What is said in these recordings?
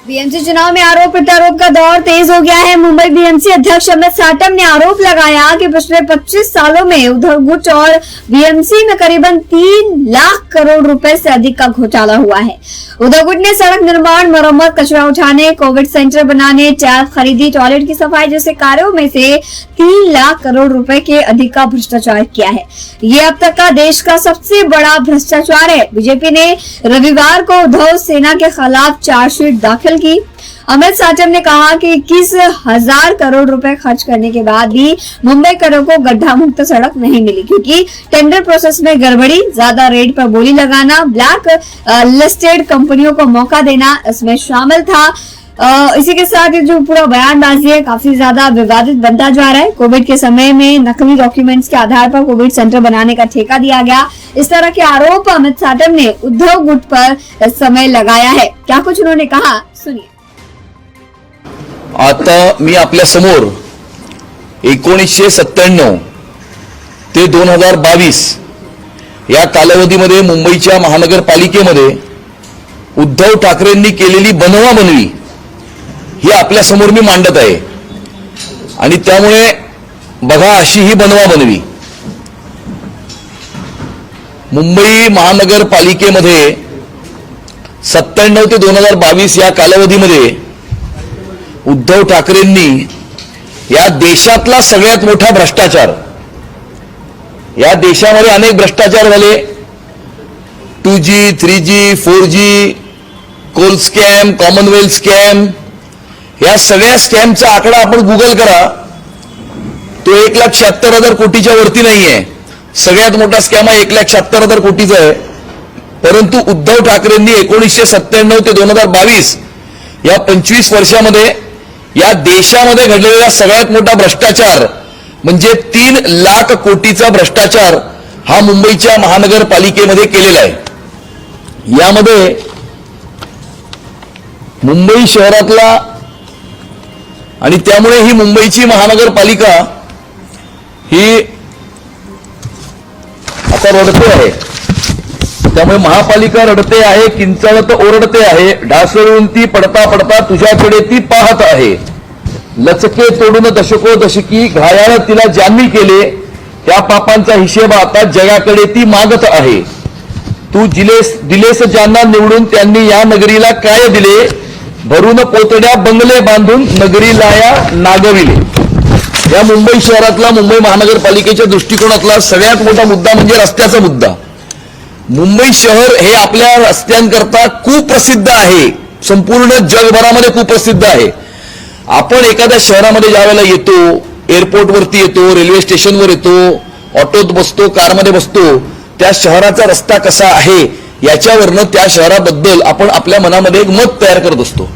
BMC चुनाव में आरोप प्रत्यारोप का दौर तेज हो गया है। मुंबई बीएमसी अध्यक्ष अमित साटम ने आरोप लगाया कि पिछले 25 सालों में उद्धव गुट और बीएमसी में करीबन 3 लाख करोड़ रुपए से अधिक का घोटाला हुआ है। उद्धव गुट ने सड़क निर्माण, मरम्मत, कचरा उठाने, कोविड सेंटर बनाने, टैब खरीदी, टॉयलेट की सफाई जैसे कार्यों में से 3 लाख करोड़ रुपए के अधिक का भ्रष्टाचार किया है। ये अब तक का देश का सबसे बड़ा भ्रष्टाचार है। बीजेपी ने रविवार को उद्धव सेना के खिलाफ चार्जशीट दाखिल की। अमित साटम ने कहा कि 21,000 करोड़ रुपए खर्च करने के बाद भी मुंबई करों को गड्ढा मुक्त सड़क नहीं मिली, क्योंकि टेंडर प्रोसेस में गड़बड़ी, ज्यादा रेट पर बोली लगाना, ब्लैक लिस्टेड कंपनियों को मौका देना इसमें शामिल था। इसी के साथ जो पूरा बयानबाजी है काफी ज्यादा विवादित बनता जा रहा है। कोविड के समय में नकली डॉक्यूमेंट्स के आधार पर कोविड सेंटर बनाने का ठेका दिया गया, इस तरह के आरोप अमित साटम ने उद्धव गुट पर इस समय लगाया है। क्या कुछ उन्होंने कहा, सुनिए। आता मी आपल्या समोर 1997 ते 2022 या कालावधीमध्ये मुंबईच्या महानगरपालिकेमध्ये उद्धव ठाकरेंनी केलेली बनवाबनवी ही आपल्या समोर मी मांडत आहे। आणि त्यामुळे बघा, अशी ही बनवाबनवी मुंबई महानगरपालिकेमध्ये 97 ते 2022 या कालावधीमध्ये उद्धव ठाकरेंनी या देशातला सगळ्यात मोठा भ्रष्टाचार, या देशामध्ये अनेक भ्रष्टाचार झाले, 2G, 3G, 4G, Coal scam, Commonwealth scam, या सगळ्या स्कॅमचा आकडा आपण गुगल करा, तो 1,76,000 कोटीच्या वरती नाहीये। सगळ्यात मोठा स्कॅम हा 1,76,000 कोटीचा आहे। परंतु उद्धव ठाकरेंनी 1997 ते 2022 या 25 वर्षामध्ये या देशामध्ये घडलेला सगळ्यात मोठा भ्रष्टाचार म्हणजे 3 लाख कोटीचा भ्रष्टाचार हा मुंबईच्या महानगरपालिकेमध्ये केलेला आहे। यामध्ये मुंबई शहरातला, आणि त्यामुळे ही मुंबईची महानगरपालिका ही आता रडते आहे। त्यामुळे महापालिका रडते आहे, किंचाळत ओरडते आहे, ढासळून ती पडता पडता तुझ्याकडे ती पाहत आहे। लचके तोडून दशको दशकी घायाळ तिला ज्यांनी केले, त्या पापांचा हिशेब आता जगाकडे ती मागत आहे। तू दिलेस ज्यांना निवडून, त्यांनी या नगरीला काय दिले, भरून पोतड्या बंगले बांधून नगरीला या नागविले। या मुंबई शहरातला, मुंबई महानगरपालिकेच्या दृष्टिकोनातला सगळ्यात मोठा मुद्दा म्हणजे रस्त्याचा मुद्दा। मुंबई शहर हे आपल्या रस्त्यांकरता कुप्रसिद्ध आहे, संपूर्ण जगभरामध्ये कुप्रसिद्ध आहे। आपण एखाद्या शहरामध्ये ज्यावेळेला येतो, एअरपोर्टवरती येतो, रेल्वे स्टेशनवर येतो, ऑटोत बसतो, कारमध्ये बसतो, त्या शहराचा रस्ता कसा आहे याच्यावरनं त्या शहराबद्दल आपण आपल्या मनामध्ये एक मत तयार करत असतो।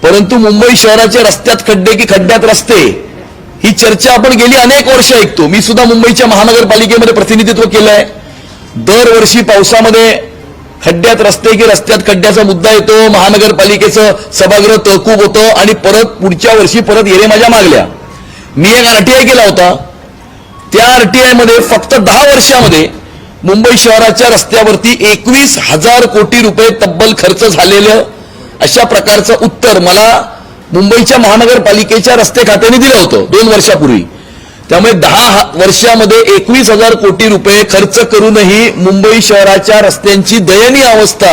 परंतु मुंबई शहराच्या रस्त्यात खड्डे की खड्ड्यात रस्ते, ही चर्चा आपण गेली अनेक वर्ष ऐकतो। मी सुद्धा मुंबईच्या महानगरपालिकेमध्ये प्रतिनिधित्व केलंय। दरवर्षी पावसामध्ये खड्ड्यात रस्ते की रस्त्यात खड्ड्याचा मुद्दा येतो, महानगरपालिकेचं सभागृह तहकूब होतं आणि परत पुढच्या वर्षी परत येरेमाज्या मागल्या। मी एक आरटीआय केला होता। त्या आरटीआय मध्ये फक्त 10 वर्षामध्ये मुंबई शहराच्या रस्त्यावरती 21,000 कोटी रुपये तब्बल खर्च झालेलं अशा प्रकारचं उत्तर मला मुंबईच्या महानगरपालिकेच्या रस्ते खात्याने दिलं होतं 2 वर्षापूर्वी। त्यामुळे 10 वर्षामध्ये 21,000 कोटी रुपये खर्च करूनही मुंबई शहराच्या रस्त्यांची दयनीय अवस्था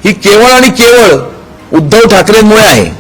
ही केवळ आणि केवळ उद्धव ठाकरेंमुळे आहे।